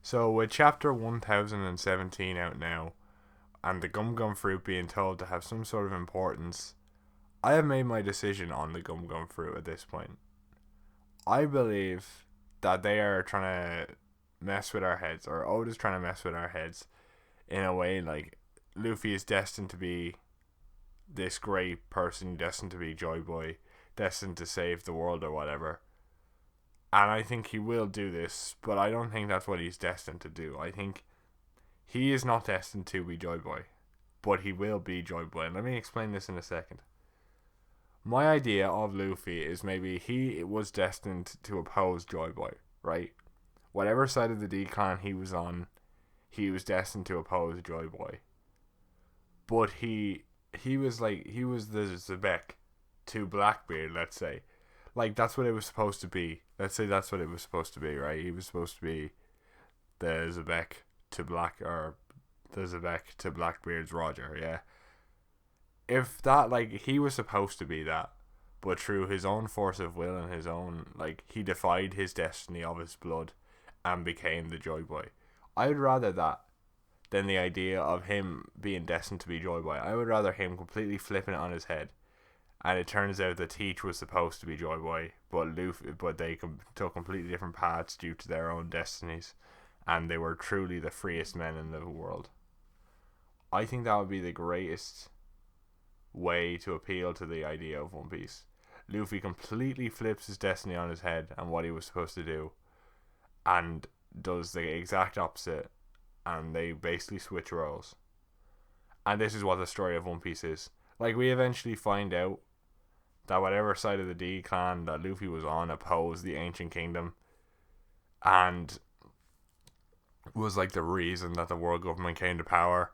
So with chapter 1017 out now, and the Gum Gum Fruit being told to have some sort of importance, I have made my decision on the Gum Gum Fruit at this point. I believe that they are trying to mess with our heads, or Oda's trying to mess with our heads in a way like Luffy is destined to be this great person, destined to be Joy Boy, destined to save the world or whatever. And I think he will do this, but I don't think that's what he's destined to do. I think he is not destined to be Joy Boy, but he will be Joy Boy. And let me explain this in a second. My idea of Luffy is maybe he was destined to oppose Joy Boy, right? Whatever side of the decline he was on, he was destined to oppose Joy Boy. But he was the Zebek to Blackbeard, let's say. Like that's what it was supposed to be. Let's say that's what it was supposed to be, right? He was supposed to be the Zebek to Blackbeard's Roger, yeah. If that like he was supposed to be that, but through his own force of will and his own like he defied his destiny of his blood and became the Joy Boy. I would rather that than the idea of him being destined to be Joy Boy. I would rather him completely flipping it on his head. And it turns out that Teach was supposed to be Joy Boy, but they took completely different paths due to their own destinies, and they were truly the freest men in the world. I think that would be the greatest way to appeal to the idea of One Piece. Luffy completely flips his destiny on his head and what he was supposed to do, and does the exact opposite, and they basically switch roles. And this is what the story of One Piece is. Like, we eventually find out that whatever side of the D clan that Luffy was on opposed the Ancient Kingdom, and was like the reason that the world government came to power.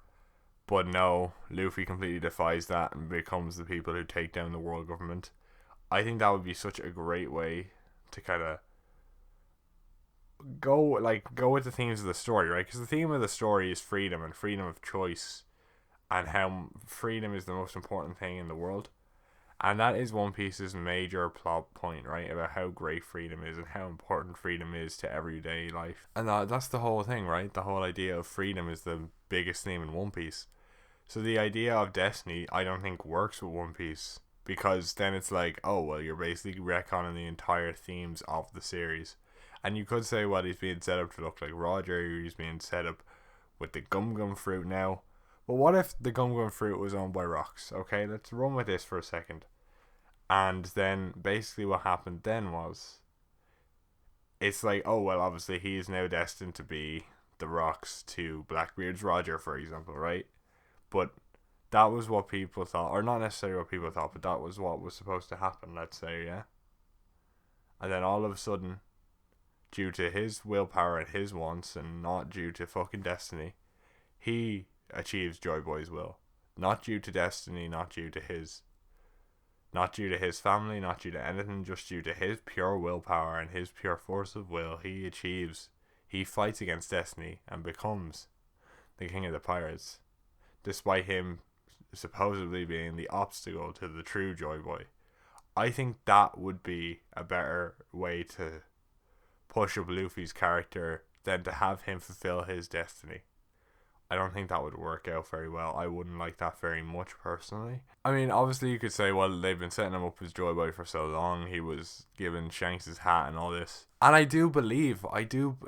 But no, Luffy completely defies that and becomes the people who take down the world government. I think that would be such a great way to kind of go with the themes of the story, right? Because the theme of the story is freedom and freedom of choice, and how freedom is the most important thing in the world. And that is One Piece's major plot point, right? About how great freedom is and how important freedom is to everyday life. And that's the whole thing, right? The whole idea of freedom is the biggest theme in One Piece. So the idea of destiny, I don't think works with One Piece. Because then it's like, oh, well, you're basically retconning the entire themes of the series. And you could say, well, he's being set up to look like Roger, he's being set up with the Gum Gum Fruit now. But what if the Gum Gum Fruit was owned by Rocks? Okay, let's run with this for a second. And then basically what happened then was, it's like, oh, well, obviously he is now destined to be the Rocks to Blackbeard's Roger, for example, right? But that was what people thought, or not necessarily what people thought, but that was what was supposed to happen, let's say, yeah? And then all of a sudden, due to his willpower and his wants, and not due to fucking destiny, he achieves Joy Boy's will. Not due to destiny, not due to his family, not due to anything, just due to his pure willpower and his pure force of will. He fights against destiny and becomes the king of the pirates, despite him supposedly being the obstacle to the true Joy Boy. I think that would be a better way to push up Luffy's character than to have him fulfill his destiny. I don't think that would work out very well. I wouldn't like that very much personally. I mean, obviously you could say, well, they've been setting him up as Joy Boy for so long. He was given Shanks' hat and all this. And I do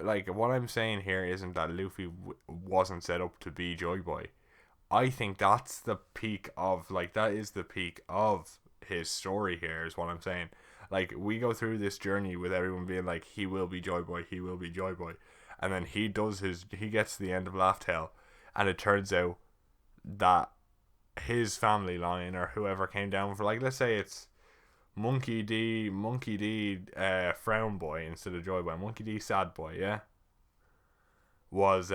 like, what I'm saying here isn't that Luffy wasn't set up to be Joy Boy. I think that's the peak of, like, that is the peak of his story here, is what I'm saying. Like, we go through this journey with everyone being like, he will be Joy Boy, he will be Joy Boy. And then he gets to the end of Laugh Tale, and it turns out that his family line, or whoever came down for, like, let's say it's Monkey D, Frown Boy instead of Joy Boy, Monkey D, Sad Boy, yeah, was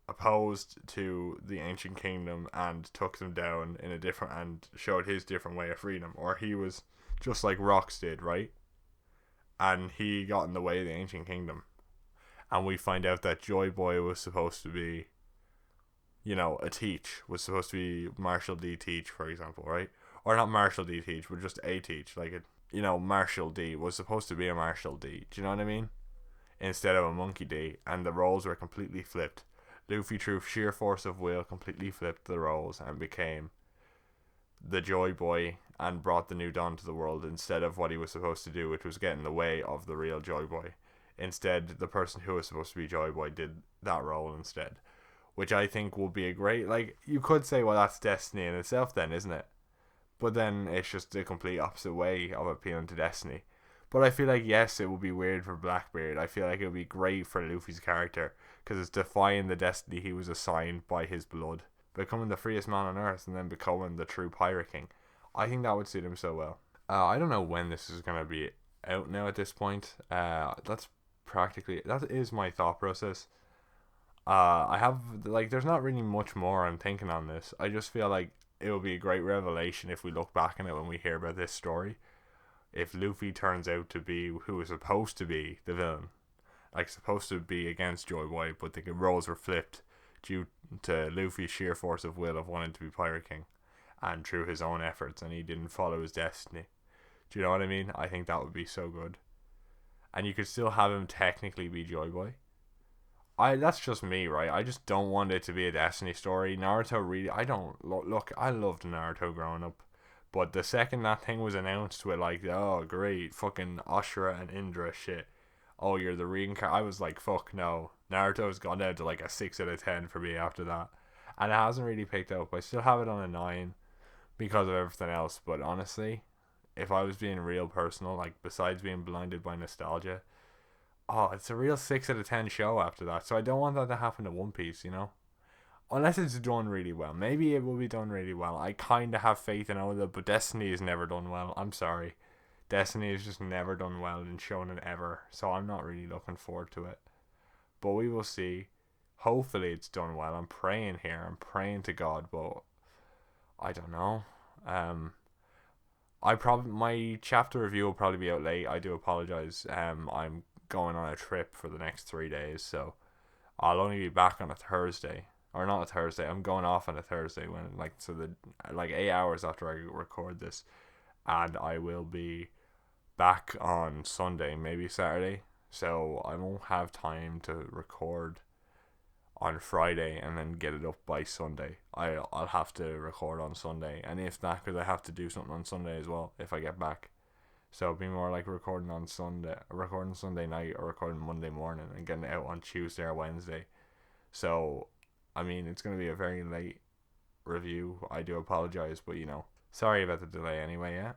opposed to the Ancient Kingdom and took them down in a different, and showed his different way of freedom. Or he was just like Rocks did, right? And he got in the way of the Ancient Kingdom. And we find out that Joy Boy was supposed to be, a Teach, was supposed to be Marshall D. Teach, for example, right? Or not Marshall D. Teach, but just a Teach. Like, Marshall D. was supposed to be a Marshall D. Do you know what I mean? instead of a monkey D, and the roles were completely flipped. Luffy, through sheer force of will, completely flipped the roles and became the Joy Boy and brought the New Dawn to the world instead of what he was supposed to do, which was get in the way of the real Joy Boy. Instead, the person who was supposed to be Joy Boy did that role instead, which I think will be a great, like, you could say, well, that's destiny in itself then, isn't it? But then it's just the complete opposite way of appealing to destiny. But I feel like, yes, it would be weird for Blackbeard. I feel like it would be great for Luffy's character because it's defying the destiny he was assigned by his blood, becoming the freest man on earth and then becoming the true Pirate King. I think that would suit him so well. I don't know when this is going to be out now at this point. That is my thought process. I have, like, there's not really much more I'm thinking on this. I just feel like it will be a great revelation if we look back on it when we hear about this story. If Luffy turns out to be who is supposed to be the villain, like supposed to be against Joy Boy, but the roles were flipped due to Luffy's sheer force of will of wanting to be Pirate King, and through his own efforts, and he didn't follow his destiny. Do you know what I mean? I think that would be so good. And you could still have him technically be Joy Boy. That's just me, right? I just don't want it to be a destiny story. Naruto really, I don't look. I loved Naruto growing up, but the second that thing was announced with like, oh great, fucking Ashura and Indra shit. Oh, you're the I was like, fuck no. Naruto's gone down to like a 6 out of 10 for me after that, and it hasn't really picked up. I still have it on a 9 because of everything else. But honestly, if I was being real personal, like besides being blinded by nostalgia, oh, it's a real 6 out of 10 show after that. So I don't want that to happen to One Piece, you know? Unless it's done really well. Maybe it will be done really well. I kind of have faith in Oda, but Destiny is never done well. I'm sorry. Destiny is just never done well in shonen ever. So I'm not really looking forward to it. But we will see. Hopefully it's done well. I'm praying here. I'm praying to God, but I don't know. My chapter review will probably be out late. I do apologize. I'm going on a trip for the next 3 days, so I'll only be back on a Thursday, or not a Thursday. I'm going off on a Thursday when the 8 hours after I record this, and I will be back on Sunday, maybe Saturday. So I won't have time to record on Friday and then get it up by Sunday. I'll have to record on Sunday, and if not, because I have to do something on Sunday as well if I get back. So it'll be more like recording Sunday night or recording Monday morning and getting it out on Tuesday or Wednesday. So, I mean, it's going to be a very late review. I do apologize, but sorry about the delay anyway, yeah?